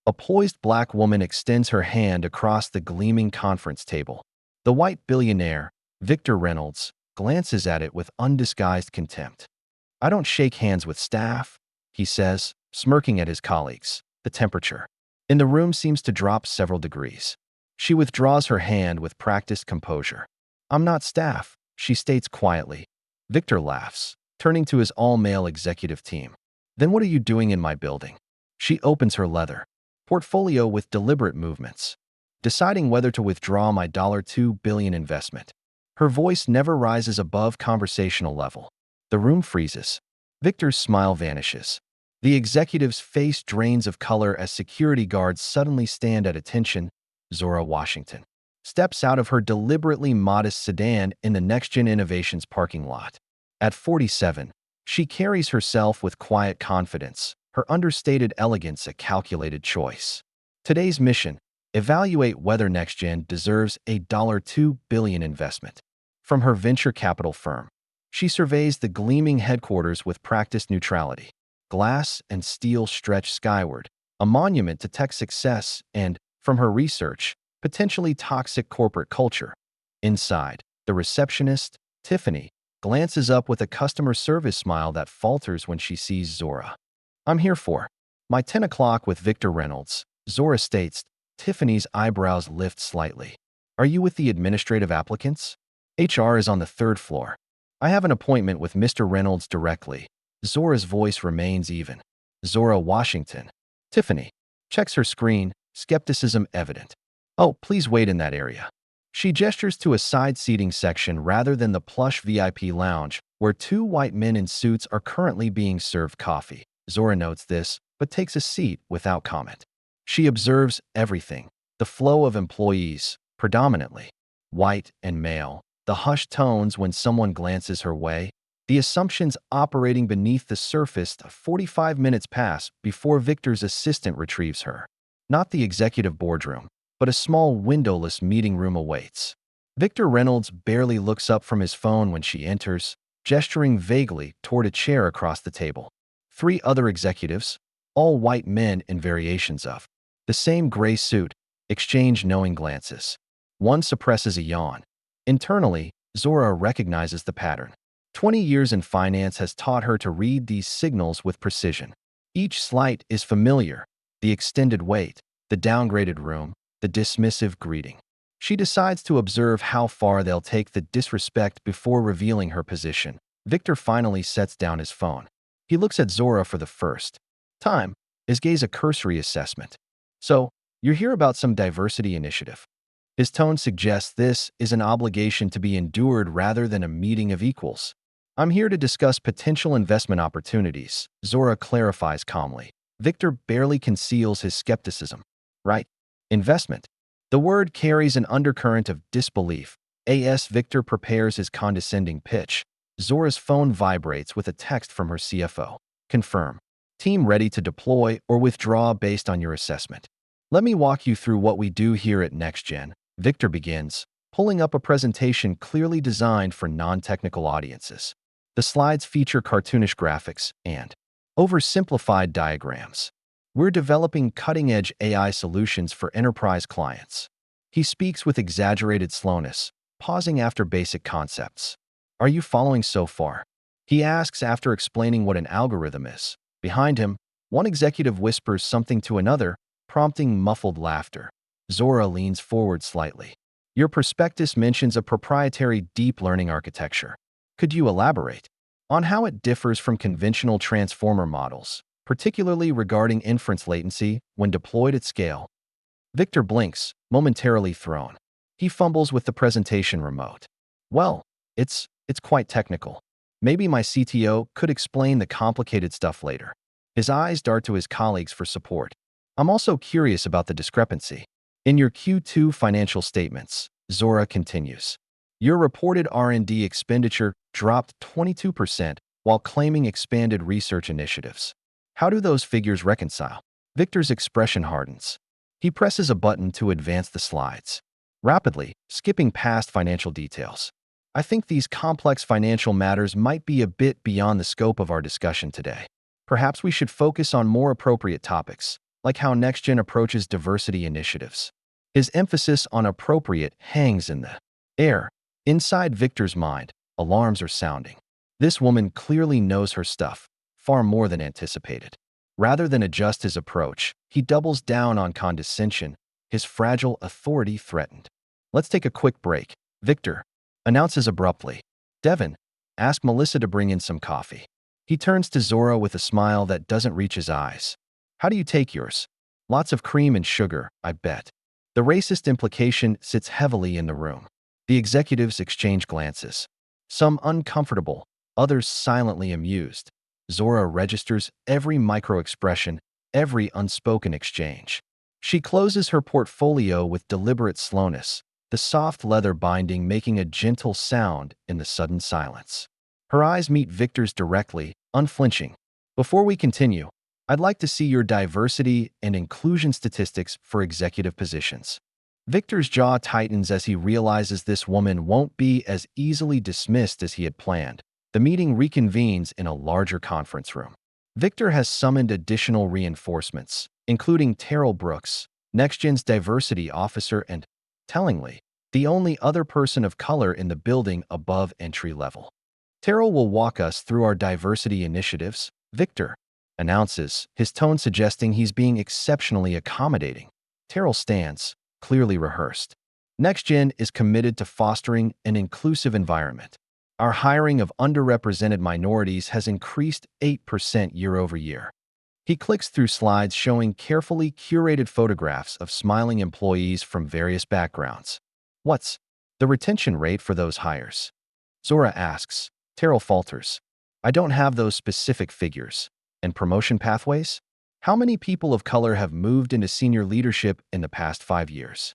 A poised black woman extends her hand across the gleaming conference table. The white billionaire, Victor Reynolds, glances at it with undisguised contempt. "I don't shake hands with staff," he says, smirking at his colleagues. The temperature in the room seems to drop several degrees. She withdraws her hand with practiced composure. "I'm not staff," she states quietly. Victor laughs, turning to his all-male executive team. "Then what are you doing in my building?" She opens her leather portfolio with deliberate movements, deciding whether to withdraw my $2 billion investment. Her voice never rises above conversational level. The room freezes. Victor's smile vanishes. The executive's face drains of color as security guards suddenly stand at attention. Zora Washington steps out of her deliberately modest sedan in the NextGen Innovations parking lot. At 47, she carries herself with quiet confidence, her understated elegance a calculated choice. Today's mission: evaluate whether NextGen deserves a $2 billion investment. From her venture capital firm, she surveys the gleaming headquarters with practiced neutrality. Glass and steel stretch skyward, a monument to tech success and, from her research, potentially toxic corporate culture. Inside, the receptionist, Tiffany, glances up with a customer service smile that falters when she sees Zora. "I'm here for my 10 o'clock with Victor Reynolds," Zora states. Tiffany's eyebrows lift slightly. "Are you with the administrative applicants?" "HR is on the third floor. I have an appointment with Mr. Reynolds directly." Zora's voice remains even. "Zora Washington." Tiffany checks her screen, skepticism evident. "Oh, please wait in that area." She gestures to a side seating section rather than the plush VIP lounge, where two white men in suits are currently being served coffee. Zora notes this, but takes a seat without comment. She observes everything: the flow of employees, predominantly white and male, the hushed tones when someone glances her way, the assumptions operating beneath the surface. 45 minutes pass before Victor's assistant retrieves her. Not the executive boardroom, but a small windowless meeting room awaits. Victor Reynolds barely looks up from his phone when she enters, gesturing vaguely toward a chair across the table. Three other executives, all white men in variations of the same gray suit, exchange knowing glances. One suppresses a yawn. Internally, Zora recognizes the pattern. 20 years in finance has taught her to read these signals with precision. Each slight is familiar: the extended wait, the downgraded room, the dismissive greeting. She decides to observe how far they'll take the disrespect before revealing her position. Victor finally sets down his phone. He looks at Zora for the first time, his gaze a cursory assessment. "So, you're here about some diversity initiative?" His tone suggests this is an obligation to be endured rather than a meeting of equals. "I'm here to discuss potential investment opportunities," Zora clarifies calmly. Victor barely conceals his skepticism. "Right? Investment." The word carries an undercurrent of disbelief. As Victor prepares his condescending pitch, Zora's phone vibrates with a text from her CFO. "Confirm. Team ready to deploy or withdraw based on your assessment." "Let me walk you through what we do here at NextGen," Victor begins, pulling up a presentation clearly designed for non-technical audiences. The slides feature cartoonish graphics and oversimplified diagrams. "We're developing cutting-edge AI solutions for enterprise clients." He speaks with exaggerated slowness, pausing after basic concepts. "Are you following so far?" he asks after explaining what an algorithm is. Behind him, one executive whispers something to another, prompting muffled laughter. Zora leans forward slightly. "Your prospectus mentions a proprietary deep learning architecture. Could you elaborate on how it differs from conventional transformer models, particularly regarding inference latency when deployed at scale?" Victor blinks, momentarily thrown. He fumbles with the presentation remote. "Well, it's quite technical. Maybe my CTO could explain the complicated stuff later." His eyes dart to his colleagues for support. "I'm also curious about the discrepancy in your Q2 financial statements," Zora continues. "Your reported R&D expenditure dropped 22% while claiming expanded research initiatives. How do those figures reconcile?" Victor's expression hardens. He presses a button to advance the slides, rapidly skipping past financial details. "I think these complex financial matters might be a bit beyond the scope of our discussion today. Perhaps we should focus on more appropriate topics." like how NextGen approaches diversity initiatives. His emphasis on appropriate hangs in the air. Inside Victor's mind, alarms are sounding. This woman clearly knows her stuff, far more than anticipated. Rather than adjust his approach, he doubles down on condescension, his fragile authority threatened. Let's take a quick break. Victor announces abruptly. Devin, ask Melissa to bring in some coffee. He turns to Zora with a smile that doesn't reach his eyes. How do you take yours? Lots of cream and sugar, I bet. The racist implication sits heavily in the room. The executives exchange glances. Some uncomfortable, others silently amused. Zora registers every micro-expression, every unspoken exchange. She closes her portfolio with deliberate slowness, the soft leather binding making a gentle sound in the sudden silence. Her eyes meet Victor's directly, unflinching. Before we continue, I'd like to see your diversity and inclusion statistics for executive positions. Victor's jaw tightens as he realizes this woman won't be as easily dismissed as he had planned. The meeting reconvenes in a larger conference room. Victor has summoned additional reinforcements, including Terrell Brooks, NextGen's diversity officer and, tellingly, the only other person of color in the building above entry level. Terrell will walk us through our diversity initiatives, Victor announces, his tone suggesting he's being exceptionally accommodating. Terrell stands, clearly rehearsed. NextGen is committed to fostering an inclusive environment. Our hiring of underrepresented minorities has increased 8% year over year. He clicks through slides showing carefully curated photographs of smiling employees from various backgrounds. What's the retention rate for those hires? Zora asks. Terrell falters. I don't have those specific figures. And promotion pathways? How many people of color have moved into senior leadership in the past 5 years?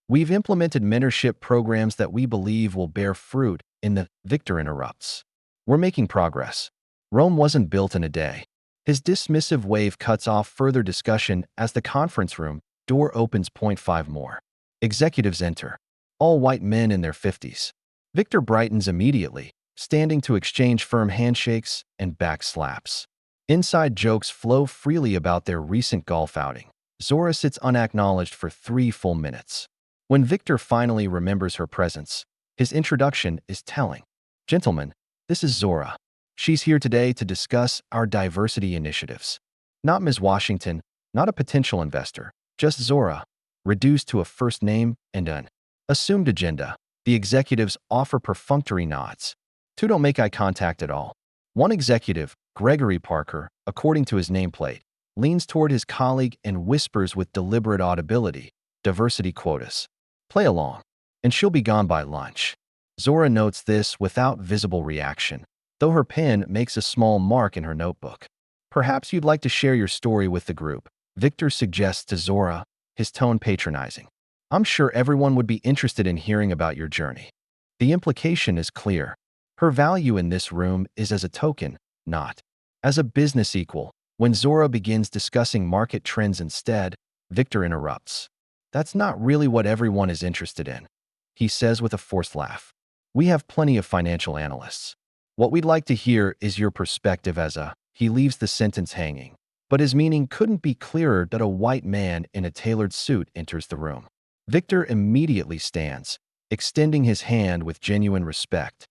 We've implemented mentorship programs that we believe will bear fruit in the Victor interrupts. We're making progress. Rome wasn't built in a day. His dismissive wave cuts off further discussion as the conference room door opens. 5 more executives enter, all white men in their 50s. Victor brightens immediately, standing to exchange firm handshakes and back slaps. Inside jokes flow freely about their recent golf outing. Zora sits unacknowledged for 3 full minutes. When Victor finally remembers her presence, his introduction is telling. Gentlemen, this is Zora. She's here today to discuss our diversity initiatives. Not Ms. Washington, not a potential investor, just Zora, reduced to a first name and an assumed agenda. The executives offer perfunctory nods. 2 don't make eye contact at all. One executive, Gregory Parker, according to his nameplate, leans toward his colleague and whispers with deliberate audibility, diversity quotas. Play along, and she'll be gone by lunch. Zora notes this without visible reaction, though her pen makes a small mark in her notebook. Perhaps you'd like to share your story with the group, Victor suggests to Zora, his tone patronizing. I'm sure everyone would be interested in hearing about your journey. The implication is clear. Her value in this room is as a token, not as a business equal. When Zora begins discussing market trends instead, Victor interrupts. That's not really what everyone is interested in, he says with a forced laugh. We have plenty of financial analysts. What we'd like to hear is your perspective as a, he leaves the sentence hanging, but his meaning couldn't be clearer that a white man in a tailored suit enters the room. Victor immediately stands, extending his hand with genuine respect.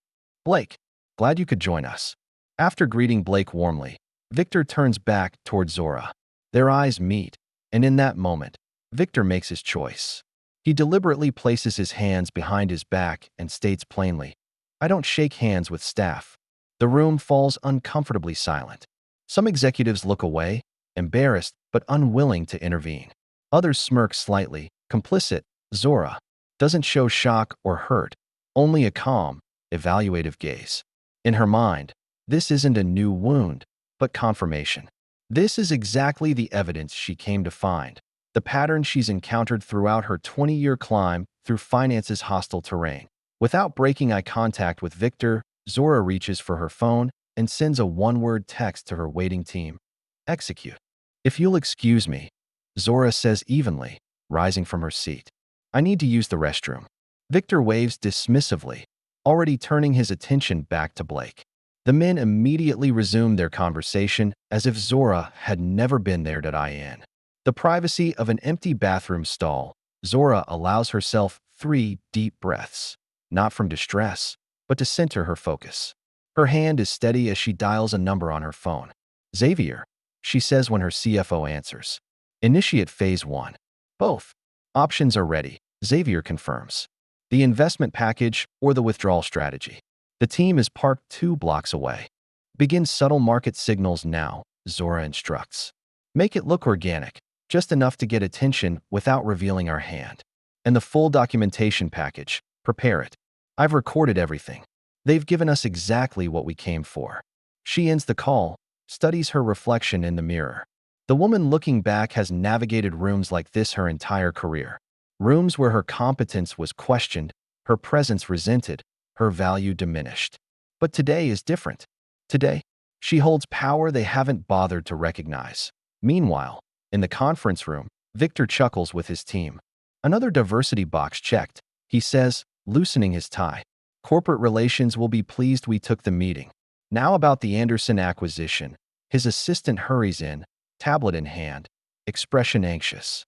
Blake, glad you could join us. After greeting Blake warmly, Victor turns back toward Zora. Their eyes meet, and in that moment, Victor makes his choice. He deliberately places his hands behind his back and states plainly, I don't shake hands with staff. The room falls uncomfortably silent. Some executives look away, embarrassed but unwilling to intervene. Others smirk slightly, complicit. Zora doesn't show shock or hurt, only a calm, evaluative gaze. In her mind, this isn't a new wound, but confirmation. This is exactly the evidence she came to find, the pattern she's encountered throughout her 20-year climb through finance's hostile terrain. Without breaking eye contact with Victor, Zora reaches for her phone and sends a one-word text to her waiting team. Execute. If you'll excuse me, Zora says evenly, rising from her seat. I need to use the restroom. Victor waves dismissively, already turning his attention back to Blake. The men immediately resume their conversation as if Zora had never been there. In. The privacy of an empty bathroom stall, Zora allows herself 3 deep breaths, not from distress, but to center her focus. Her hand is steady as she dials a number on her phone. Xavier, she says when her CFO answers. Initiate phase 1. Both options are ready, Xavier confirms. The investment package or the withdrawal strategy. The team is parked 2 blocks away. Begin subtle market signals now, Zora instructs. Make it look organic, just enough to get attention without revealing our hand. And the full documentation package, prepare it. I've recorded everything. They've given us exactly what we came for. She ends the call, studies her reflection in the mirror. The woman looking back has navigated rooms like this her entire career. Rooms where her competence was questioned, her presence resented, her value diminished. But today is different. Today, she holds power they haven't bothered to recognize. Meanwhile, in the conference room, Victor chuckles with his team. Another diversity box checked, he says, loosening his tie. Corporate relations will be pleased we took the meeting. Now about the Anderson acquisition. His assistant hurries in, tablet in hand, expression anxious.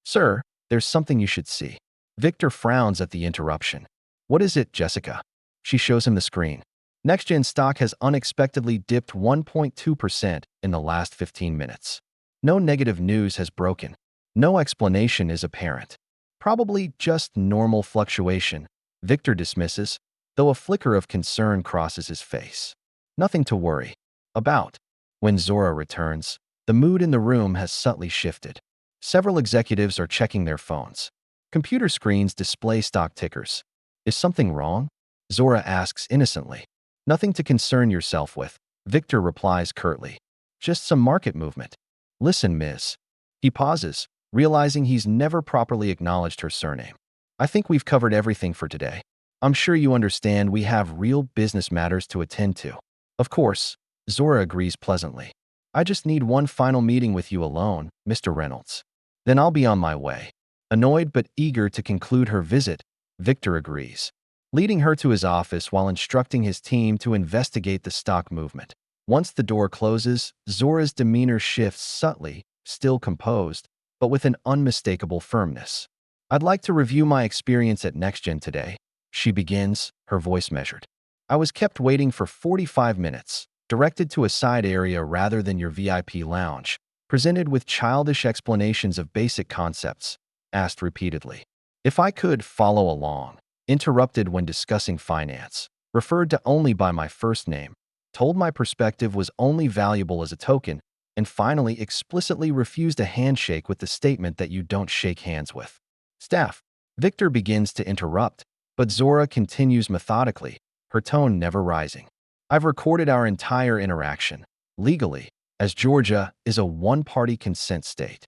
Sir, there's something you should see. Victor frowns at the interruption. What is it, Jessica? She shows him the screen. NextGen stock has unexpectedly dipped 1.2% in the last 15 minutes. No negative news has broken. No explanation is apparent. Probably just normal fluctuation, Victor dismisses, though a flicker of concern crosses his face. Nothing to worry about. When Zora returns, the mood in the room has subtly shifted. Several executives are checking their phones. Computer screens display stock tickers. Is something wrong? Zora asks innocently. Nothing to concern yourself with, Victor replies curtly. Just some market movement. Listen, Ms. He pauses, realizing he's never properly acknowledged her surname. I think we've covered everything for today. I'm sure you understand we have real business matters to attend to. Of course, Zora agrees pleasantly. I just need one final meeting with you alone, Mr. Reynolds. Then I'll be on my way. Annoyed but eager to conclude her visit, Victor agrees, leading her to his office while instructing his team to investigate the stock movement. Once the door closes, Zora's demeanor shifts subtly, still composed, but with an unmistakable firmness. I'd like to review my experience at NextGen today, she begins, her voice measured. I was kept waiting for 45 minutes, directed to a side area rather than your VIP lounge, presented with childish explanations of basic concepts, asked repeatedly. If I could follow along, interrupted when discussing finance, referred to only by my first name, told my perspective was only valuable as a token, and finally explicitly refused a handshake with the statement that you don't shake hands with. Staff. Victor begins to interrupt, but Zora continues methodically, her tone never rising. I've recorded our entire interaction, legally, as Georgia is a one-party consent state.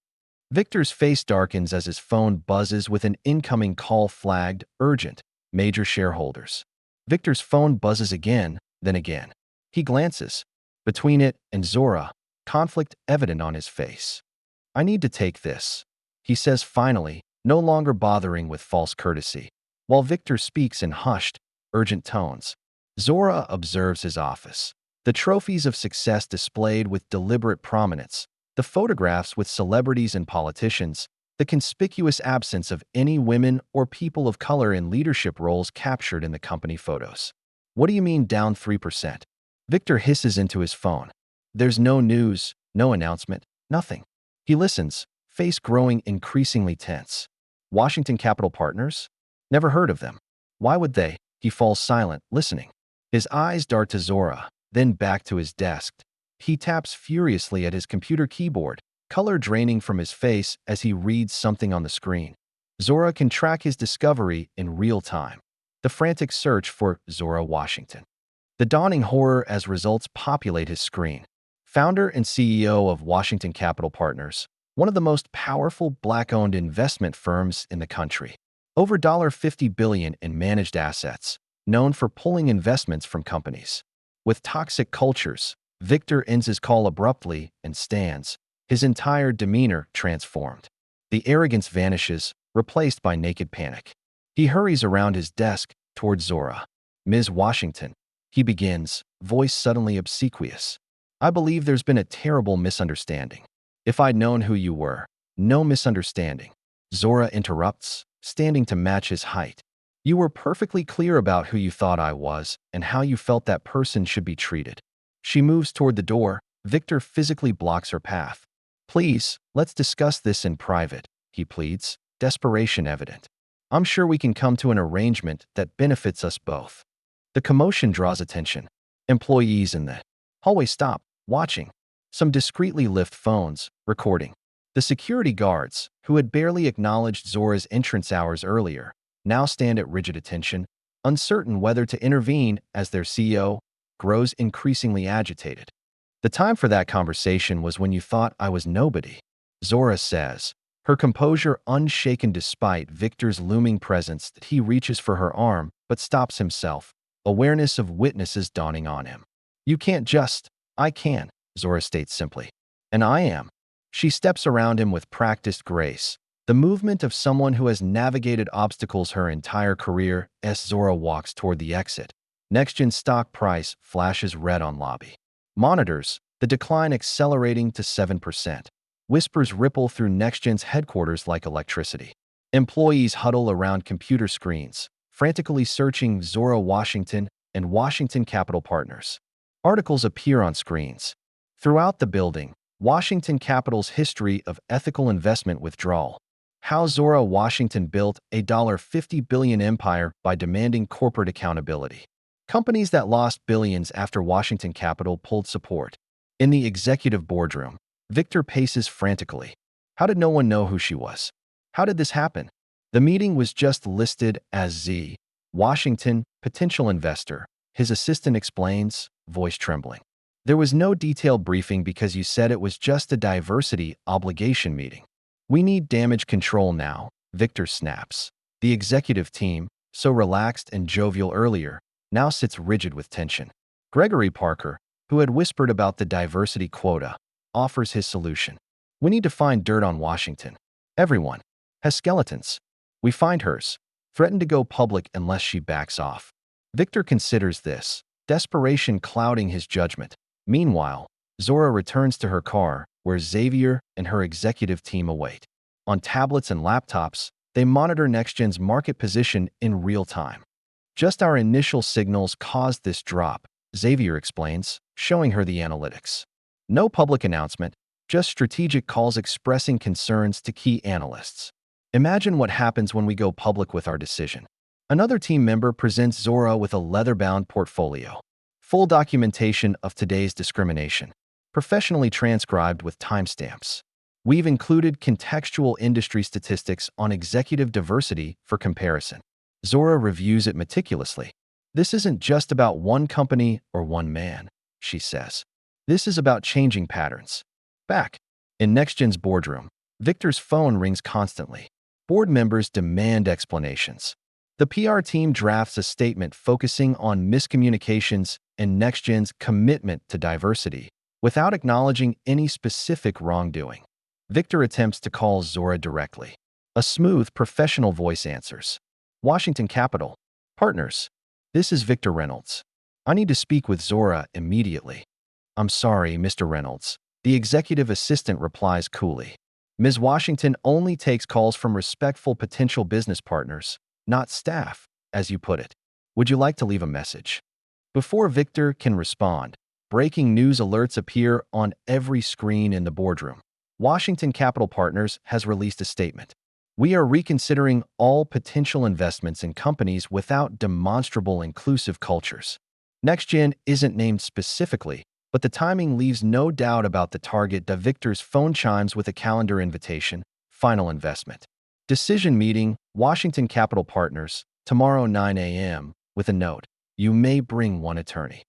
Victor's face darkens as his phone buzzes with an incoming call flagged urgent, major shareholders. Victor's phone buzzes again, then again. He glances. Between it and Zora, conflict evident on his face. I need to take this, he says finally, no longer bothering with false courtesy. While Victor speaks in hushed, urgent tones, Zora observes his office. The trophies of success displayed with deliberate prominence, the photographs with celebrities and politicians, the conspicuous absence of any women or people of color in leadership roles captured in the company photos. What do you mean down 3%? Victor hisses into his phone. There's no news, no announcement, nothing. He listens, face growing increasingly tense. Washington Capital Partners? Never heard of them. Why would they? He falls silent, listening. His eyes dart to Zora, then back to his desk. He taps furiously at his computer keyboard, color draining from his face as he reads something on the screen. Zora can track his discovery in real time. The frantic search for Zora Washington. The dawning horror as results populate his screen. Founder and CEO of Washington Capital Partners, one of the most powerful Black-owned investment firms in the country. Over $50 billion in managed assets, known for pulling investments from companies. With toxic cultures, Victor ends his call abruptly and stands, his entire demeanor transformed. The arrogance vanishes, replaced by naked panic. He hurries around his desk toward Zora. Ms. Washington, he begins, voice suddenly obsequious. I believe there's been a terrible misunderstanding. If I'd known who you were, No misunderstanding. Zora interrupts, standing to match his height. You were perfectly clear about who you thought I was and how you felt that person should be treated. She moves toward the door. Victor physically blocks her path. Please, let's discuss this in private, he pleads, desperation evident. I'm sure we can come to an arrangement that benefits us both. The commotion draws attention. Employees in the hallway stop, watching. Some discreetly lift phones, recording. The security guards, who had barely acknowledged Zora's entrance hours earlier, now stand at rigid attention, uncertain whether to intervene as their CEO grows increasingly agitated. The time for that conversation was when you thought I was nobody, Zora says, her composure unshaken despite Victor's looming presence. That he reaches for her arm but stops himself, awareness of witnesses dawning on him. You can't just, I can, Zora states simply. And I am. She steps around him with practiced grace, the movement of someone who has navigated obstacles her entire career. As Zora walks toward the exit, NextGen stock price flashes red on lobby monitors, the decline accelerating to 7%. Whispers ripple through NextGen's headquarters like electricity. Employees huddle around computer screens, frantically searching Zora Washington and Washington Capital Partners. Articles appear on screens. Throughout the building, Washington Capital's history of ethical investment withdrawal. How Zora Washington built a $50 billion empire by demanding corporate accountability. Companies that lost billions after Washington Capital pulled support. In the executive boardroom, Victor paces frantically. How did no one know who she was? How did this happen? The meeting was just listed as Z. Washington, potential investor. His assistant explains, voice trembling. There was no detailed briefing because you said it was just a diversity obligation meeting. We need damage control now, Victor snaps. The executive team, so relaxed and jovial earlier, now sits rigid with tension. Gregory Parker, who had whispered about the diversity quota, offers his solution. We need to find dirt on Washington. Everyone has skeletons. We find hers. Threatened to go public unless she backs off. Victor considers this, desperation clouding his judgment. Meanwhile, Zora returns to her car, where Xavier and her executive team await. On tablets and laptops, they monitor NextGen's market position in real time. Just our initial signals caused this drop, Xavier explains, showing her the analytics. No public announcement, just strategic calls expressing concerns to key analysts. Imagine what happens when we go public with our decision. Another team member presents Zora with a leather-bound portfolio. Full documentation of today's discrimination, professionally transcribed with timestamps. We've included contextual industry statistics on executive diversity for comparison. Zora reviews it meticulously. This isn't just about one company or one man, she says. This is about changing patterns. Back in NextGen's boardroom, Victor's phone rings constantly. Board members demand explanations. The PR team drafts a statement focusing on miscommunications and NextGen's commitment to diversity, without acknowledging any specific wrongdoing. Victor attempts to call Zora directly. A smooth, professional voice answers. Washington Capital Partners. This is Victor Reynolds. I need to speak with Zora immediately. I'm sorry, Mr. Reynolds. The executive assistant replies coolly. Ms. Washington only takes calls from respectful potential business partners, not staff, as you put it. Would you like to leave a message? Before Victor can respond, breaking news alerts appear on every screen in the boardroom. Washington Capital Partners has released a statement. We are reconsidering all potential investments in companies without demonstrable inclusive cultures. NextGen isn't named specifically, but the timing leaves no doubt about the target. Victor's phone chimes with a calendar invitation. Final investment. Decision meeting, Washington Capital Partners, tomorrow 9 a.m., with a note. You may bring one attorney.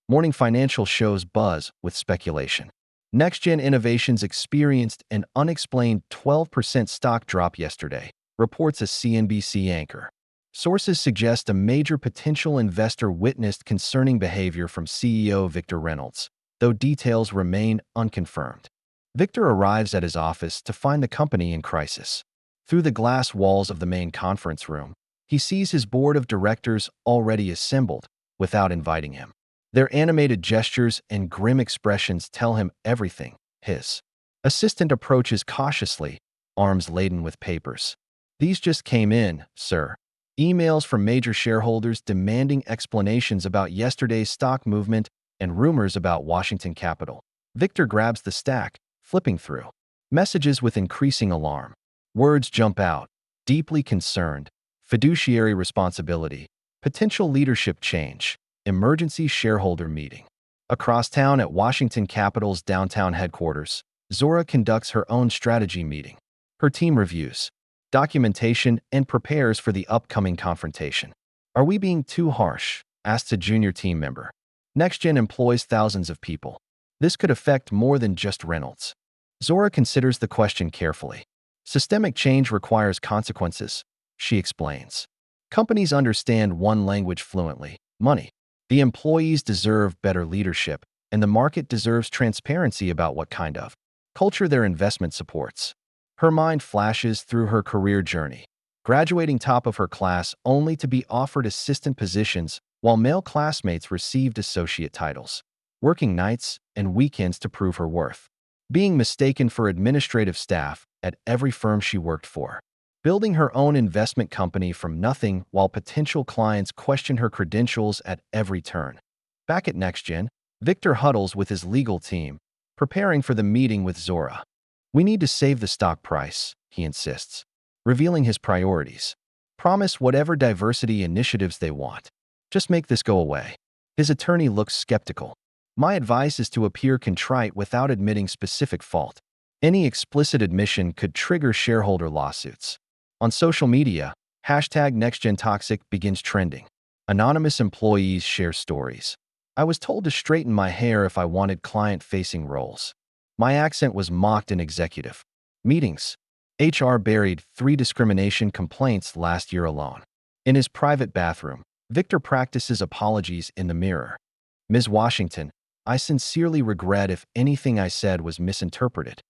Morning financial shows buzz with speculation. NextGen Innovations experienced an unexplained 12% stock drop yesterday, reports a CNBC anchor. Sources suggest a major potential investor witnessed concerning behavior from CEO Victor Reynolds, though details remain unconfirmed. Victor arrives at his office to find the company in crisis. Through the glass walls of the main conference room, he sees his board of directors already assembled without inviting him. Their animated gestures and grim expressions tell him everything. His assistant approaches cautiously, arms laden with papers. These just came in, sir. Emails from major shareholders demanding explanations about yesterday's stock movement and rumors about Washington Capital. Victor grabs the stack, flipping through. Messages with increasing alarm. Words jump out. Deeply concerned. Fiduciary responsibility. Potential leadership change. Emergency shareholder meeting. Across town at Washington Capital's downtown headquarters, Zora conducts her own strategy meeting. Her team reviews documentation and prepares for the upcoming confrontation. Are we being too harsh? Asks a junior team member. NextGen employs thousands of people. This could affect more than just Reynolds. Zora considers the question carefully. Systemic change requires consequences, she explains. Companies understand one language fluently: money. The employees deserve better leadership, and the market deserves transparency about what kind of culture their investment supports. Her mind flashes through her career journey, graduating top of her class only to be offered assistant positions while male classmates received associate titles, working nights and weekends to prove her worth, being mistaken for administrative staff at every firm she worked for, building her own investment company from nothing while potential clients question her credentials at every turn. Back at NextGen, Victor huddles with his legal team, preparing for the meeting with Zora. We need to save the stock price, he insists, revealing his priorities. Promise whatever diversity initiatives they want. Just make this go away. His attorney looks skeptical. My advice is to appear contrite without admitting specific fault. Any explicit admission could trigger shareholder lawsuits. On social media, #NextGenToxic begins trending. Anonymous employees share stories. I was told to straighten my hair if I wanted client-facing roles. My accent was mocked in executive meetings. HR buried 3 discrimination complaints last year alone. In his private bathroom, Victor practices apologies in the mirror. Ms. Washington, I sincerely regret if anything I said was misinterpreted.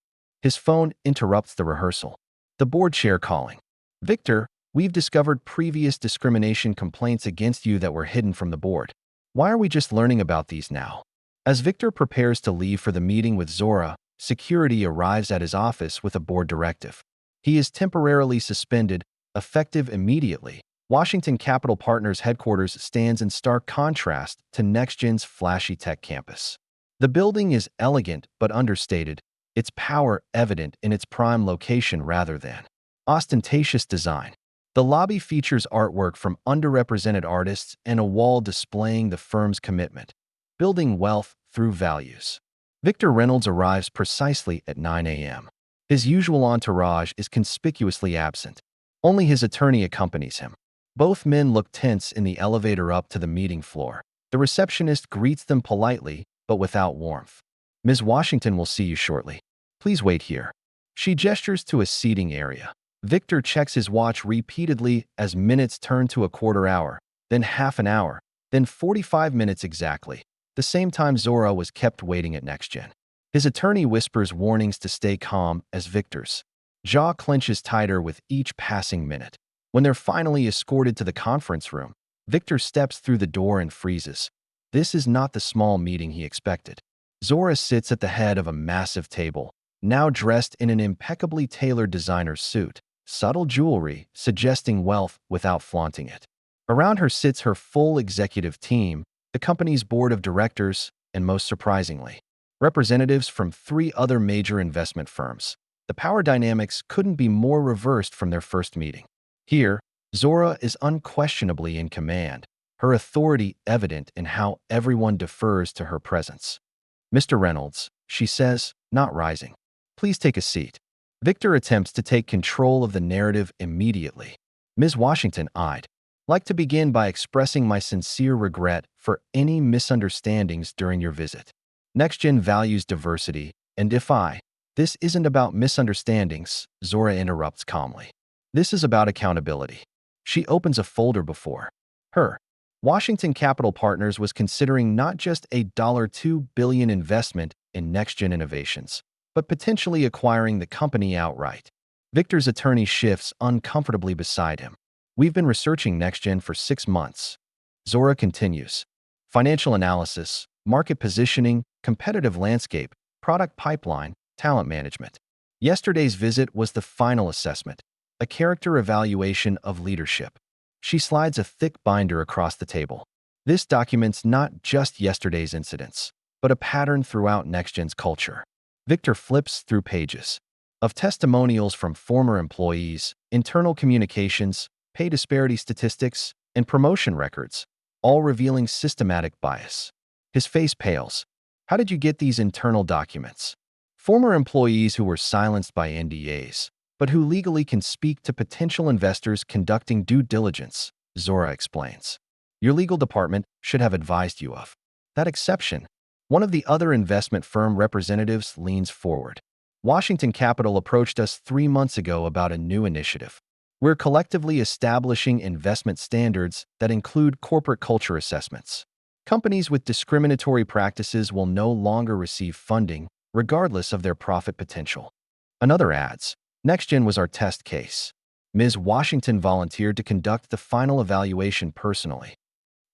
His phone interrupts the rehearsal. The board chair calling. Victor, we've discovered previous discrimination complaints against you that were hidden from the board. Why are we just learning about these now? As Victor prepares to leave for the meeting with Zora, security arrives at his office with a board directive. He is temporarily suspended, effective immediately. Washington Capital Partners headquarters stands in stark contrast to NextGen's flashy tech campus. The building is elegant but understated, its power evident in its prime location rather than ostentatious design. The lobby features artwork from underrepresented artists and a wall displaying the firm's commitment, building wealth through values. Victor Reynolds arrives precisely at 9 a.m. His usual entourage is conspicuously absent. Only his attorney accompanies him. Both men look tense in the elevator up to the meeting floor. The receptionist greets them politely, but without warmth. Ms. Washington will see you shortly. Please wait here. She gestures to a seating area. Victor checks his watch repeatedly as minutes turn to a quarter hour, then half an hour, then 45 minutes exactly, the same time Zora was kept waiting at NextGen. His attorney whispers warnings to stay calm as Victor's jaw clenches tighter with each passing minute. When they're finally escorted to the conference room, Victor steps through the door and freezes. This is not the small meeting he expected. Zora sits at the head of a massive table, now dressed in an impeccably tailored designer suit, subtle jewelry suggesting wealth without flaunting it. Around her sits her full executive team, the company's board of directors, and most surprisingly, representatives from 3 other major investment firms. The power dynamics couldn't be more reversed from their first meeting. Here, Zora is unquestionably in command, her authority evident in how everyone defers to her presence. Mr. Reynolds, she says, not rising. Please take a seat. Victor attempts to take control of the narrative immediately. Ms. Washington, I'd like to begin by expressing my sincere regret for any misunderstandings during your visit. NextGen values diversity, and this isn't about misunderstandings, Zora interrupts calmly. This is about accountability. She opens a folder before her. Washington Capital Partners was considering not just a $2 billion investment in NextGen Innovations, but potentially acquiring the company outright. Victor's attorney shifts uncomfortably beside him. We've been researching NextGen for 6 months. Zora continues. Financial analysis, market positioning, competitive landscape, product pipeline, talent management. Yesterday's visit was the final assessment, a character evaluation of leadership. She slides a thick binder across the table. This documents not just yesterday's incidents, but a pattern throughout NextGen's culture. Victor flips through pages of testimonials from former employees, internal communications, pay disparity statistics, and promotion records, all revealing systematic bias. His face pales. How did you get these internal documents? Former employees who were silenced by NDAs, but who legally can speak to potential investors conducting due diligence, Zora explains. Your legal department should have advised you of that exception. One of the other investment firm representatives leans forward. Washington Capital approached us 3 months ago about a new initiative. We're collectively establishing investment standards that include corporate culture assessments. Companies with discriminatory practices will no longer receive funding, regardless of their profit potential. Another adds, NextGen was our test case. Ms. Washington volunteered to conduct the final evaluation personally.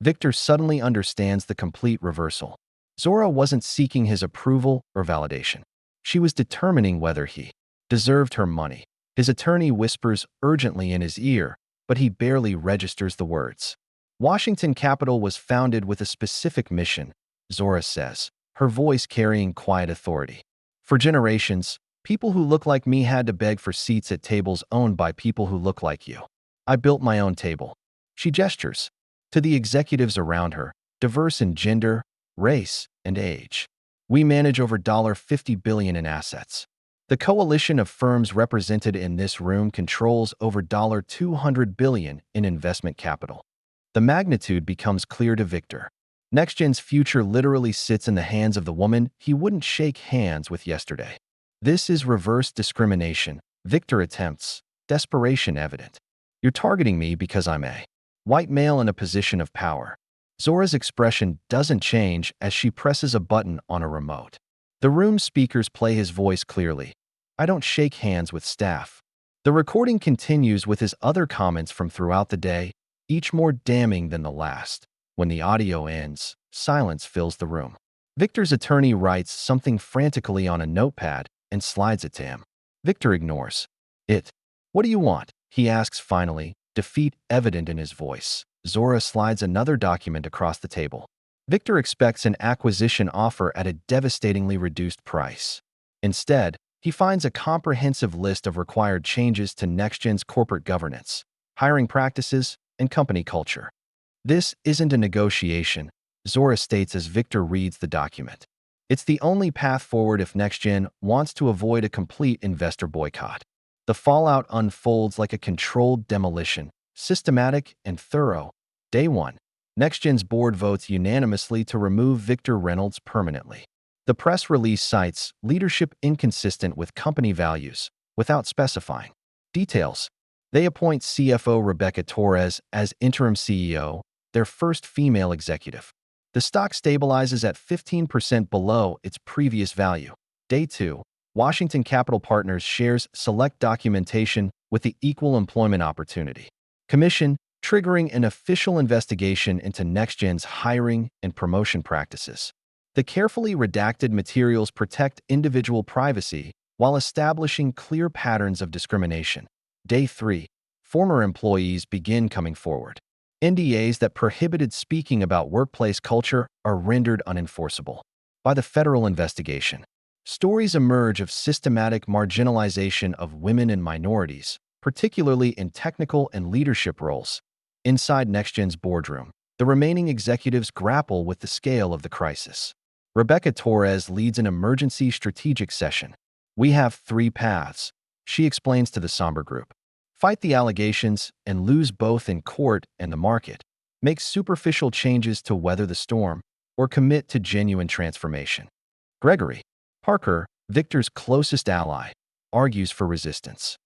Victor suddenly understands the complete reversal. Zora wasn't seeking his approval or validation. She was determining whether he deserved her money. His attorney whispers urgently in his ear, but he barely registers the words. Washington Capital was founded with a specific mission, Zora says, her voice carrying quiet authority. For generations, people who look like me had to beg for seats at tables owned by people who look like you. I built my own table. She gestures to the executives around her, diverse in gender, race, and age. We manage over $50 billion in assets. The coalition of firms represented in this room controls over $200 billion in investment capital. The magnitude becomes clear to Victor. NextGen's future literally sits in the hands of the woman he wouldn't shake hands with yesterday. This is reverse discrimination, Victor attempts, desperation evident. You're targeting me because I'm a white male in a position of power. Zora's expression doesn't change as she presses a button on a remote. The room speakers play his voice clearly. I don't shake hands with staff. The recording continues with his other comments from throughout the day, each more damning than the last. When the audio ends, silence fills the room. Victor's attorney writes something frantically on a notepad and slides it to him. Victor ignores it. What do you want? He asks finally, defeat evident in his voice. Zora slides another document across the table. Victor expects an acquisition offer at a devastatingly reduced price. Instead, he finds a comprehensive list of required changes to NextGen's corporate governance, hiring practices, and company culture. This isn't a negotiation, Zora states as Victor reads the document. It's the only path forward if NextGen wants to avoid a complete investor boycott. The fallout unfolds like a controlled demolition, systematic and thorough. Day 1. NextGen's board votes unanimously to remove Victor Reynolds permanently. The press release cites leadership inconsistent with company values, without specifying details. They appoint CFO Rebecca Torres as interim CEO, their first female executive. The stock stabilizes at 15% below its previous value. Day 2. Washington Capital Partners shares select documentation with the Equal Employment Opportunity Commission, triggering an official investigation into NextGen's hiring and promotion practices. The carefully redacted materials protect individual privacy while establishing clear patterns of discrimination. Day 3. Former employees begin coming forward. NDAs that prohibited speaking about workplace culture are rendered unenforceable by the federal investigation. Stories emerge of systematic marginalization of women and minorities, particularly in technical and leadership roles. Inside NextGen's boardroom, the remaining executives grapple with the scale of the crisis. Rebecca Torres leads an emergency strategic session. We have 3 paths, she explains to the somber group. Fight the allegations and lose both in court and the market. Make superficial changes to weather the storm, or commit to genuine transformation. Gregory Parker, Victor's closest ally, argues for resistance.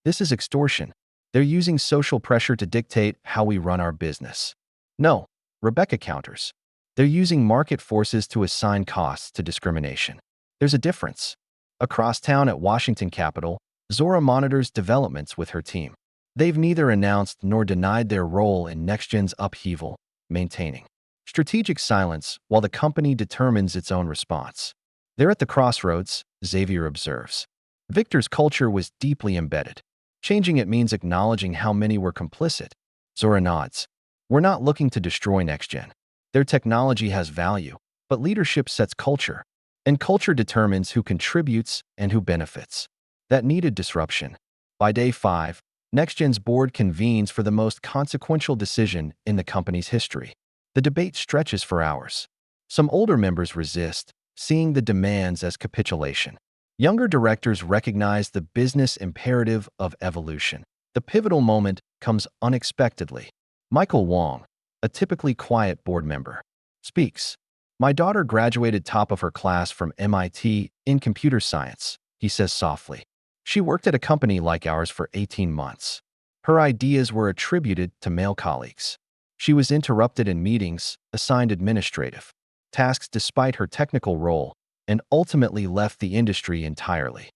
This is extortion. They're using social pressure to dictate how we run our business. No, Rebecca counters. They're using market forces to assign costs to discrimination. There's a difference. Across town at Washington Capital, Zora monitors developments with her team. They've neither announced nor denied their role in NextGen's upheaval, maintaining strategic silence while the company determines its own response. They're at the crossroads, Xavier observes. Victor's culture was deeply embedded. Changing it means acknowledging how many were complicit. Zora nods. We're not looking to destroy NextGen. Their technology has value, but leadership sets culture, and culture determines who contributes and who benefits. That needed disruption. By day 5, NextGen's board convenes for the most consequential decision in the company's history. The debate stretches for hours. Some older members resist, seeing the demands as capitulation. Younger directors recognize the business imperative of evolution. The pivotal moment comes unexpectedly. Michael Wong, a typically quiet board member, speaks. My daughter graduated top of her class from MIT in computer science, he says softly. She worked at a company like ours for 18 months. Her ideas were attributed to male colleagues. She was interrupted in meetings, assigned administrative tasks despite her technical role, and ultimately left the industry entirely.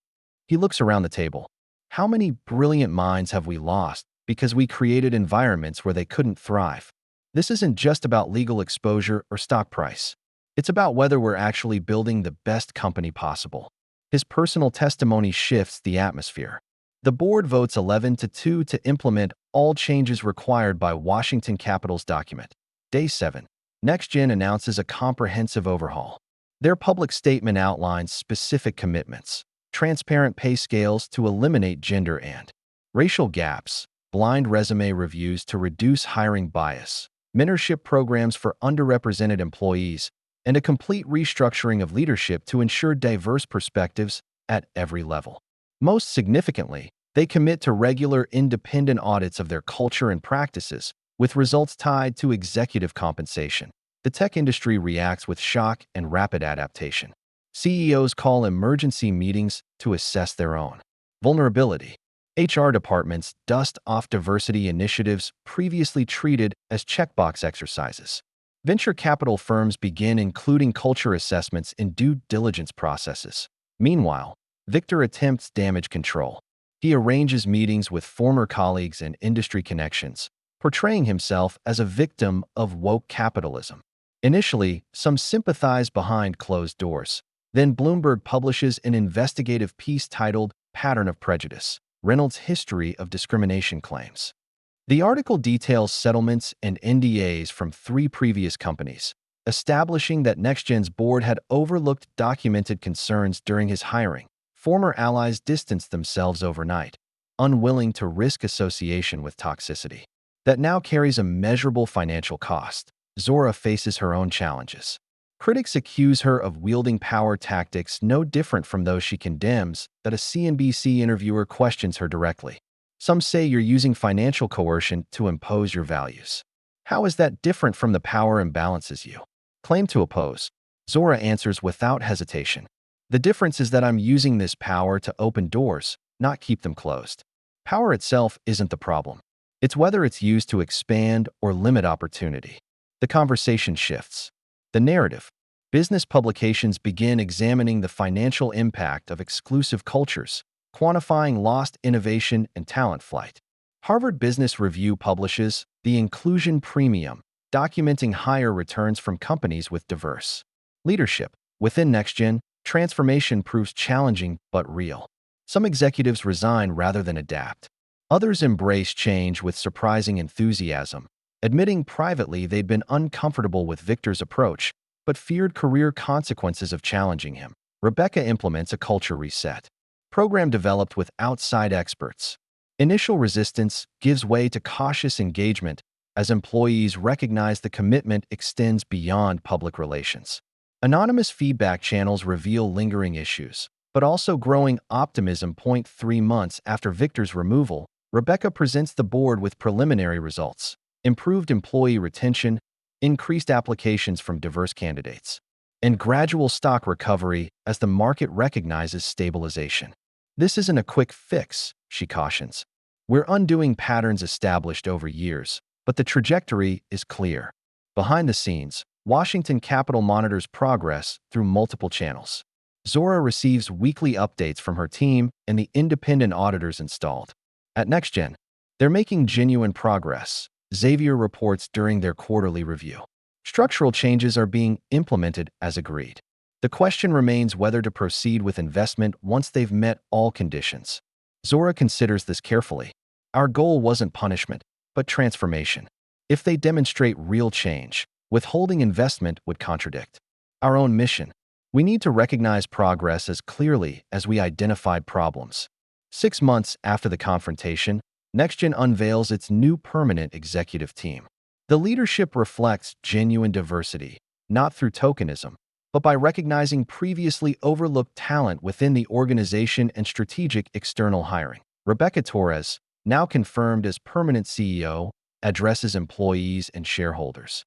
He looks around the table. How many brilliant minds have we lost because we created environments where they couldn't thrive? This isn't just about legal exposure or stock price. It's about whether we're actually building the best company possible. His personal testimony shifts the atmosphere. The board votes 11-2 to implement all changes required by Washington Capital's document. Day 7. NextGen announces a comprehensive overhaul. Their public statement outlines specific commitments, transparent pay scales to eliminate gender and racial gaps, blind resume reviews to reduce hiring bias, mentorship programs for underrepresented employees, and a complete restructuring of leadership to ensure diverse perspectives at every level. Most significantly, they commit to regular independent audits of their culture and practices, with results tied to executive compensation. The tech industry reacts with shock and rapid adaptation. CEOs call emergency meetings to assess their own vulnerability. HR departments dust off diversity initiatives previously treated as checkbox exercises. Venture capital firms begin including culture assessments in due diligence processes. Meanwhile, Victor attempts damage control. He arranges meetings with former colleagues and industry connections, portraying himself as a victim of woke capitalism. Initially, some sympathize behind closed doors. Then Bloomberg publishes an investigative piece titled Pattern of Prejudice: Reynolds' History of Discrimination Claims. The article details settlements and NDAs from 3 previous companies, establishing that NextGen's board had overlooked documented concerns during his hiring. Former allies distanced themselves overnight, unwilling to risk association with toxicity. That now carries a measurable financial cost. Zora faces her own challenges. Critics accuse her of wielding power tactics no different from those she condemns that a CNBC interviewer questions her directly. Some say you're using financial coercion to impose your values. How is that different from the power imbalances you claim to oppose? Zora answers without hesitation. The difference is that I'm using this power to open doors, not keep them closed. Power itself isn't the problem. It's whether it's used to expand or limit opportunity. The conversation shifts. The narrative. Business publications begin examining the financial impact of exclusive cultures, quantifying lost innovation and talent flight. Harvard Business Review publishes The Inclusion Premium, documenting higher returns from companies with diverse leadership. Within NextGen, transformation proves challenging but real. Some executives resign rather than adapt. Others embrace change with surprising enthusiasm, admitting privately they'd been uncomfortable with Victor's approach, but feared career consequences of challenging him. Rebecca implements a culture reset program developed with outside experts. Initial resistance gives way to cautious engagement as employees recognize the commitment extends beyond public relations. Anonymous feedback channels reveal lingering issues, but also growing optimism. 3 months after Victor's removal, Rebecca presents the board with preliminary results: improved employee retention, increased applications from diverse candidates, and gradual stock recovery as the market recognizes stabilization. This isn't a quick fix, she cautions. We're undoing patterns established over years, but the trajectory is clear. Behind the scenes, Washington Capital monitors progress through multiple channels. Zora receives weekly updates from her team and the independent auditors installed. At NextGen, they're making genuine progress, Xavier reports during their quarterly review. Structural changes are being implemented as agreed. The question remains whether to proceed with investment once they've met all conditions. Zora considers this carefully. Our goal wasn't punishment, but transformation. If they demonstrate real change, withholding investment would contradict our own mission. We need to recognize progress as clearly as we identified problems. 6 months after the confrontation, NextGen unveils its new permanent executive team. The leadership reflects genuine diversity, not through tokenism, but by recognizing previously overlooked talent within the organization and strategic external hiring. Rebecca Torres, now confirmed as permanent CEO, addresses employees and shareholders.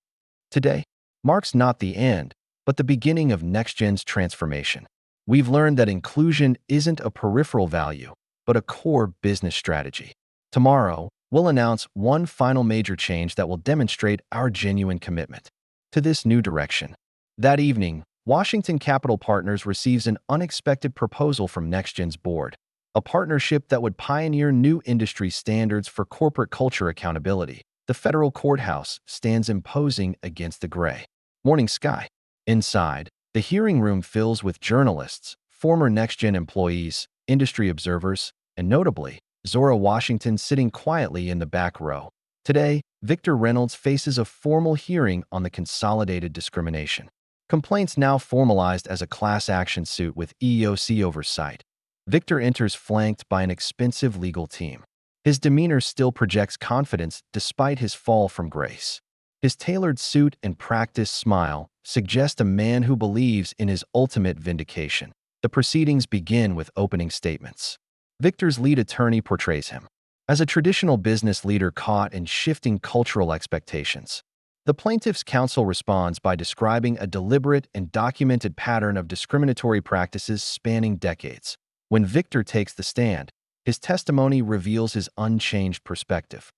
Today marks not the end, but the beginning of NextGen's transformation. We've learned that inclusion isn't a peripheral value, but a core business strategy. Tomorrow, we'll announce one final major change that will demonstrate our genuine commitment to this new direction. That evening, Washington Capital Partners receives an unexpected proposal from NextGen's board, a partnership that would pioneer new industry standards for corporate culture accountability. The federal courthouse stands imposing against the gray morning sky. Inside, the hearing room fills with journalists, former NextGen employees, industry observers, and notably, Zora Washington sitting quietly in the back row. Today, Victor Reynolds faces a formal hearing on the consolidated discrimination complaints, now formalized as a class action suit with EEOC oversight. Victor enters flanked by an expensive legal team. His demeanor still projects confidence despite his fall from grace. His tailored suit and practiced smile suggest a man who believes in his ultimate vindication. The proceedings begin with opening statements. Victor's lead attorney portrays him as a traditional business leader caught in shifting cultural expectations. The plaintiff's counsel responds by describing a deliberate and documented pattern of discriminatory practices spanning decades. When Victor takes the stand, his testimony reveals his unchanged perspective.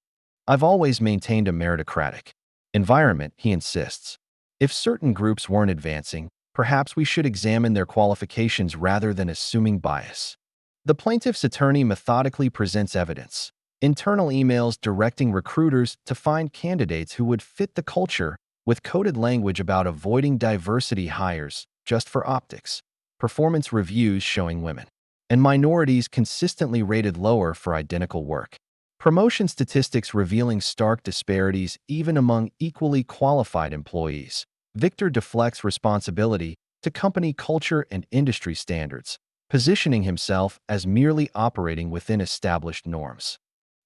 I've always maintained a meritocratic environment, he insists. If certain groups weren't advancing, perhaps we should examine their qualifications rather than assuming bias. The plaintiff's attorney methodically presents evidence. Internal emails directing recruiters to find candidates who would fit the culture, with coded language about avoiding diversity hires just for optics. Performance reviews showing women and minorities consistently rated lower for identical work. Promotion statistics revealing stark disparities even among equally qualified employees. Victor deflects responsibility to company culture and industry standards, positioning himself as merely operating within established norms.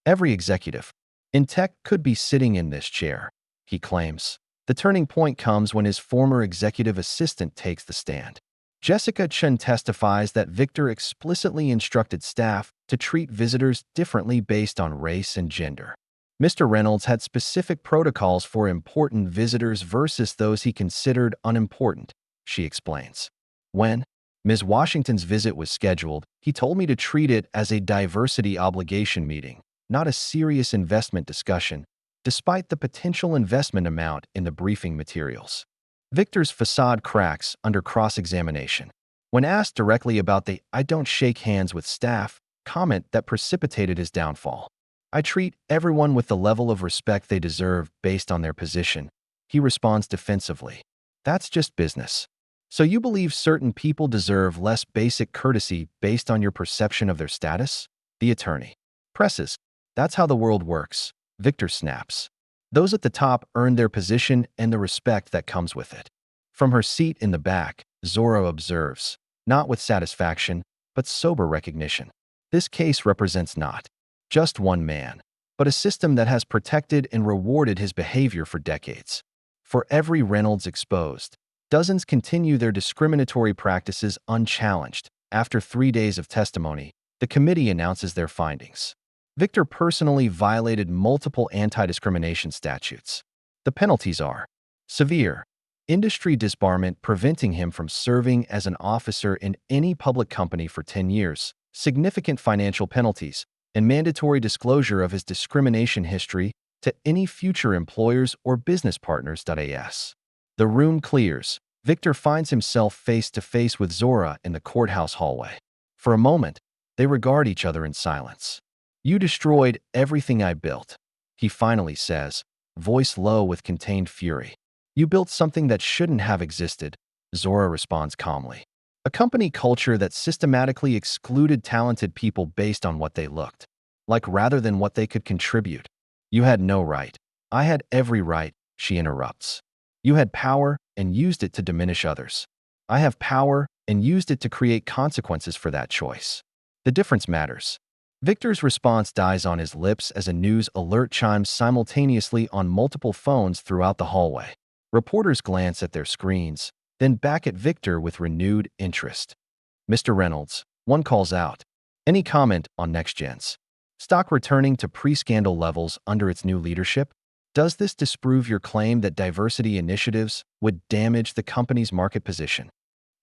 Every executive in tech could be sitting in this chair, he claims. The turning point comes when his former executive assistant takes the stand. Jessica Chen testifies that Victor explicitly instructed staff to treat visitors differently based on race and gender. Mr. Reynolds had specific protocols for important visitors versus those he considered unimportant, she explains. When Ms. Washington's visit was scheduled, he told me to treat it as a diversity obligation meeting, not a serious investment discussion, despite the potential investment amount in the briefing materials. Victor's facade cracks under cross-examination. When asked directly about the "I don't shake hands with staff" comment that precipitated his downfall, "I treat everyone with the level of respect they deserve based on their position," he responds defensively. "That's just business. So you believe certain people deserve less basic courtesy based on your perception of their status?" The attorney presses. "That's how the world works," Victor snaps. "Those at the top earn their position and the respect that comes with it." From her seat in the back, Zora observes, not with satisfaction, but sober recognition. This case represents not just one man, but a system that has protected and rewarded his behavior for decades. For every Reynolds exposed, dozens continue their discriminatory practices unchallenged. After 3 days of testimony, the committee announces their findings. Victor personally violated multiple anti-discrimination statutes. The penalties are severe: industry disbarment preventing him from serving as an officer in any public company for 10 years, significant financial penalties, and mandatory disclosure of his discrimination history to any future employers or business partners. The room clears. Victor finds himself face to face with Zora in the courthouse hallway. For a moment, they regard each other in silence. "You destroyed everything I built," he finally says, voice low with contained fury. "You built something that shouldn't have existed." Zora responds calmly. A company culture that systematically excluded talented people based on what they looked like rather than what they could contribute. You had no right. I had every right, she interrupts. You had power and used it to diminish others. I have power and used it to create consequences for that choice. The difference matters. Victor's response dies on his lips as a news alert chimes simultaneously on multiple phones throughout the hallway. Reporters glance at their screens, then back at Victor with renewed interest. Mr. Reynolds, one calls out. Any comment on NextGen's stock returning to pre-scandal levels under its new leadership? Does this disprove your claim that diversity initiatives would damage the company's market position?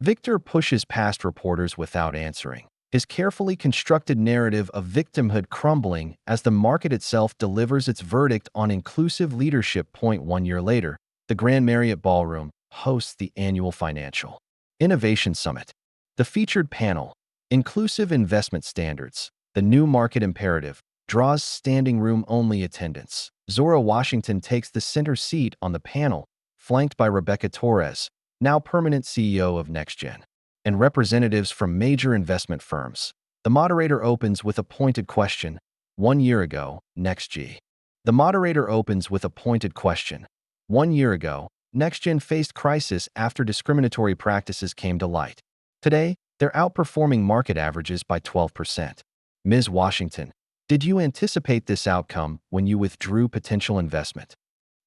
Victor pushes past reporters without answering, his carefully constructed narrative of victimhood crumbling as the market itself delivers its verdict on inclusive leadership. 1 year later, the Grand Marriott Ballroom hosts the annual Financial Innovation Summit. The featured panel, Inclusive Investment Standards, the New Market Imperative, draws standing room-only attendance. Zora Washington takes the center seat on the panel, flanked by Rebecca Torres, now permanent CEO of NextGen, and representatives from major investment firms. The moderator opens with a pointed question. 1 year ago, NextG. The moderator opens with a pointed question. 1 year ago, NextGen faced crisis after discriminatory practices came to light. Today, they're outperforming market averages by 12%. Ms. Washington, did you anticipate this outcome when you withdrew potential investment?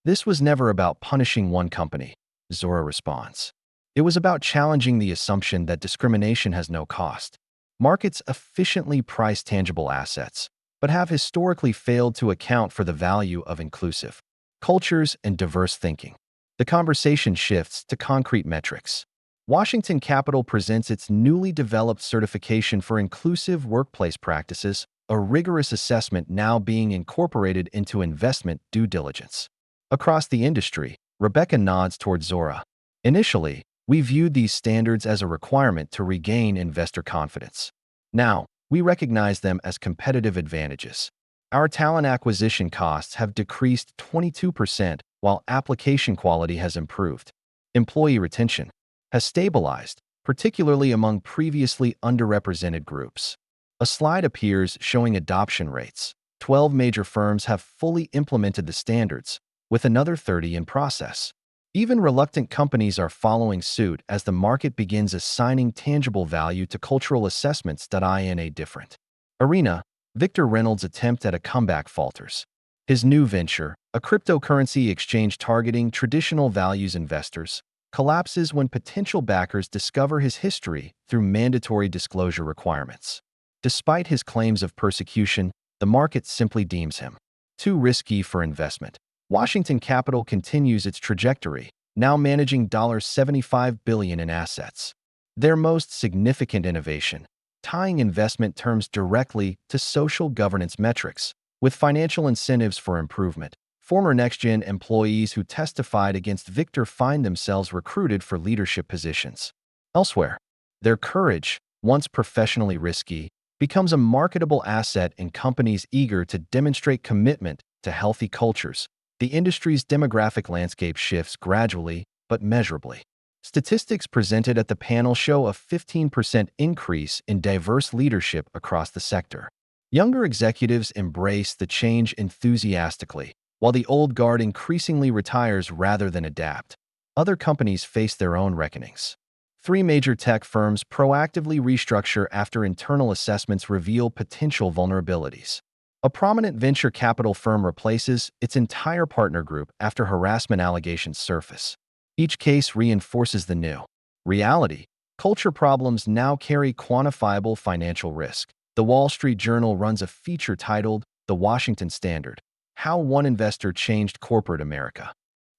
This was never about punishing one company, Zora responds. It was about challenging the assumption that discrimination has no cost. Markets efficiently price tangible assets, but have historically failed to account for the value of inclusive cultures and diverse thinking. The conversation shifts to concrete metrics. Washington Capital presents its newly developed certification for inclusive workplace practices, a rigorous assessment now being incorporated into investment due diligence. Across the industry, Rebecca nods toward Zora. Initially, we viewed these standards as a requirement to regain investor confidence. Now, we recognize them as competitive advantages. Our talent acquisition costs have decreased 22%, while application quality has improved. Employee retention has stabilized, particularly among previously underrepresented groups. A slide appears showing adoption rates. 12 major firms have fully implemented the standards, with another 30 in process. Even reluctant companies are following suit as the market begins assigning tangible value to cultural assessments. In a different arena, Victor Reynolds' attempt at a comeback falters. His new venture, a cryptocurrency exchange targeting traditional values investors, collapses when potential backers discover his history through mandatory disclosure requirements. Despite his claims of persecution, the market simply deems him too risky for investment. Washington Capital continues its trajectory, now managing $75 billion in assets. Their most significant innovation, tying investment terms directly to social governance metrics, with financial incentives for improvement. Former NextGen employees who testified against Victor find themselves recruited for leadership positions. Elsewhere, their courage, once professionally risky, becomes a marketable asset in companies eager to demonstrate commitment to healthy cultures. The industry's demographic landscape shifts gradually but measurably. Statistics presented at the panel show a 15% increase in diverse leadership across the sector. Younger executives embrace the change enthusiastically, while the old guard increasingly retires rather than adapt. Other companies face their own reckonings. 3 major tech firms proactively restructure after internal assessments reveal potential vulnerabilities. A prominent venture capital firm replaces its entire partner group after harassment allegations surface. Each case reinforces the new reality. Culture problems now carry quantifiable financial risk. The Wall Street Journal runs a feature titled The Washington Standard: How One Investor Changed Corporate America.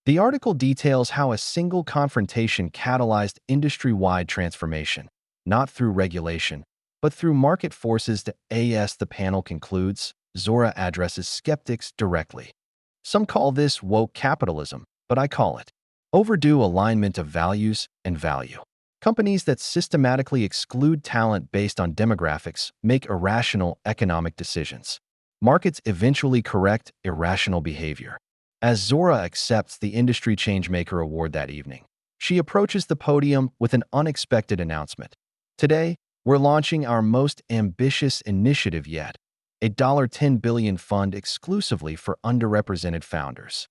The article details how a single confrontation catalyzed industry-wide transformation, not through regulation, but through market forces. The panel concludes, Zora addresses skeptics directly. Some call this woke capitalism, but I call it overdue alignment of values and value. Companies that systematically exclude talent based on demographics make irrational economic decisions. Markets eventually correct irrational behavior. As Zora accepts the Industry Changemaker Award that evening, She approaches the podium with an unexpected announcement. Today, we're launching our most ambitious initiative yet, a $10 billion fund exclusively for underrepresented founders.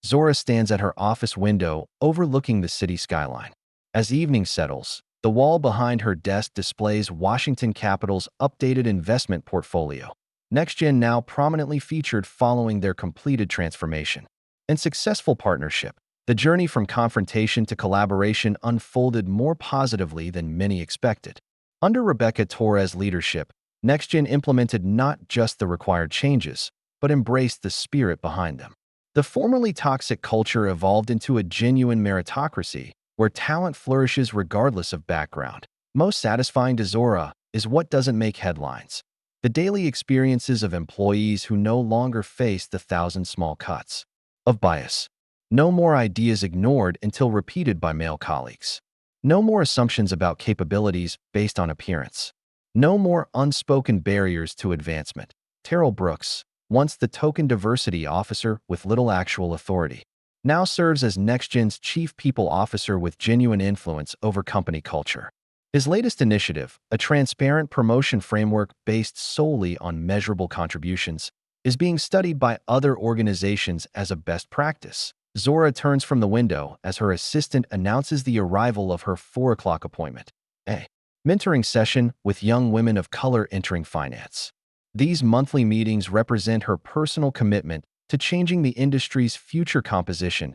Zora stands at her office window overlooking the city skyline. As evening settles, the wall behind her desk displays Washington Capital's updated investment portfolio. NextGen now prominently featured following their completed transformation and successful partnership. The journey from confrontation to collaboration unfolded more positively than many expected. Under Rebecca Torres' leadership, NextGen implemented not just the required changes, but embraced the spirit behind them. The formerly toxic culture evolved into a genuine meritocracy where talent flourishes regardless of background. Most satisfying to Zora is what doesn't make headlines: the daily experiences of employees who no longer face the thousand small cuts of bias. No more ideas ignored until repeated by male colleagues. No more assumptions about capabilities based on appearance. No more unspoken barriers to advancement. Terrell Brooks, once the token diversity officer with little actual authority, now serves as NextGen's chief people officer with genuine influence over company culture. His latest initiative, a transparent promotion framework based solely on measurable contributions, is being studied by other organizations as a best practice. Zora turns from the window as her assistant announces the arrival of her 4 o'clock appointment, a mentoring session with young women of color entering finance. These monthly meetings represent her personal commitment to changing the industry's future composition.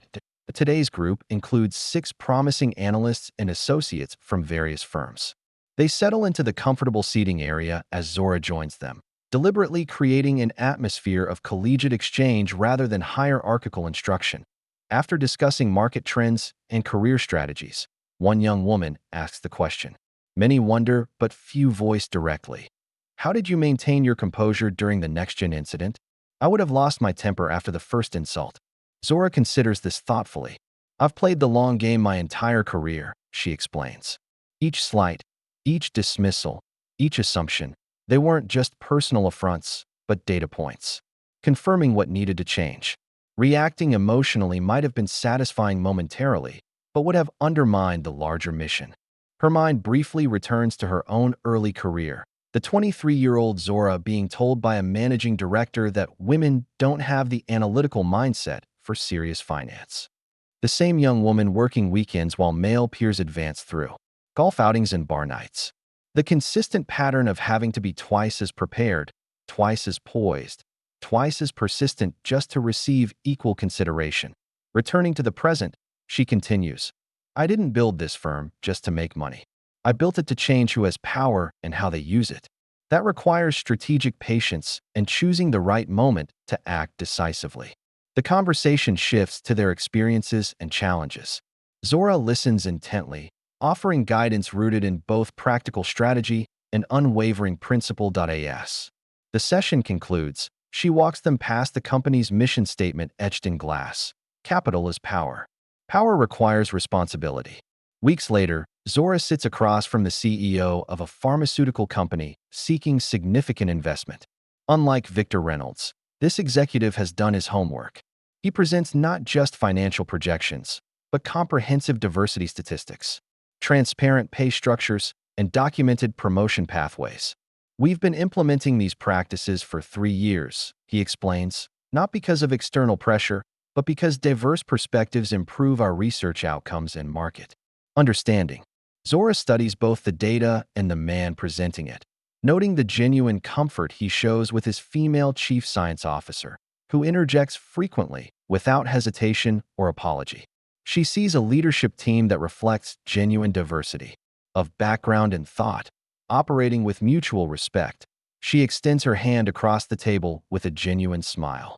Today's group includes 6 promising analysts and associates from various firms. They settle into the comfortable seating area as Zora joins them, deliberately creating an atmosphere of collegiate exchange rather than hierarchical instruction. After discussing market trends and career strategies, one young woman asks the question many wonder but few voice directly. How did you maintain your composure during the NextGen incident? I would have lost my temper after the first insult. Zora considers this thoughtfully. I've played the long game my entire career, she explains. Each slight, each dismissal, each assumption, they weren't just personal affronts, but data points, confirming what needed to change. Reacting emotionally might have been satisfying momentarily, but would have undermined the larger mission. Her mind briefly returns to her own early career, the 23-year-old Zora being told by a managing director that women don't have the analytical mindset for serious finance. The same young woman working weekends while male peers advance through golf outings and bar nights. The consistent pattern of having to be twice as prepared, twice as poised, twice as persistent just to receive equal consideration. Returning to the present, she continues, I didn't build this firm just to make money. I built it to change who has power and how they use it. That requires strategic patience and choosing the right moment to act decisively. The conversation shifts to their experiences and challenges. Zora listens intently, offering guidance rooted in both practical strategy and unwavering principle. The session concludes. She walks them past the company's mission statement etched in glass. Capital is power. Power requires responsibility. Weeks later, Zora sits across from the CEO of a pharmaceutical company seeking significant investment. Unlike Victor Reynolds, this executive has done his homework. He presents not just financial projections, but comprehensive diversity statistics, transparent pay structures, and documented promotion pathways. We've been implementing these practices for 3 years, he explains, not because of external pressure, but because diverse perspectives improve our research outcomes and market understanding. Zora studies both the data and the man presenting it, noting the genuine comfort he shows with his female chief science officer, who interjects frequently without hesitation or apology. She sees a leadership team that reflects genuine diversity of background and thought, operating with mutual respect. She extends her hand across the table with a genuine smile.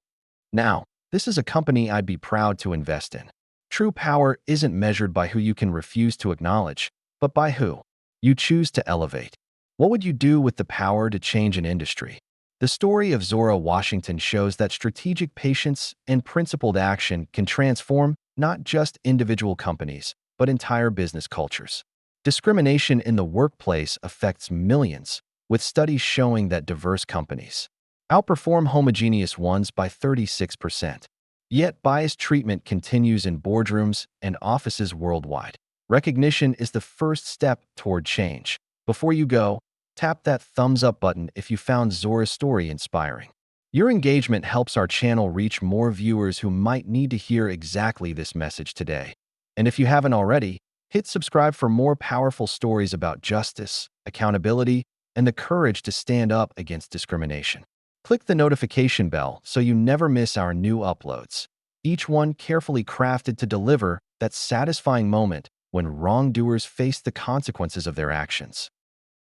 Now, this is a company I'd be proud to invest in. True power isn't measured by who you can refuse to acknowledge, but by who you choose to elevate. What would you do with the power to change an industry? The story of Zora Washington shows that strategic patience and principled action can transform not just individual companies, but entire business cultures. Discrimination in the workplace affects millions, with studies showing that diverse companies outperform homogeneous ones by 36%. Yet biased treatment continues in boardrooms and offices worldwide. Recognition is the first step toward change. Before you go, tap that thumbs up button if you found Zora's story inspiring. Your engagement helps our channel reach more viewers who might need to hear exactly this message today. And if you haven't already, hit subscribe for more powerful stories about justice, accountability, and the courage to stand up against discrimination. Click the notification bell so you never miss our new uploads, each one carefully crafted to deliver that satisfying moment when wrongdoers face the consequences of their actions.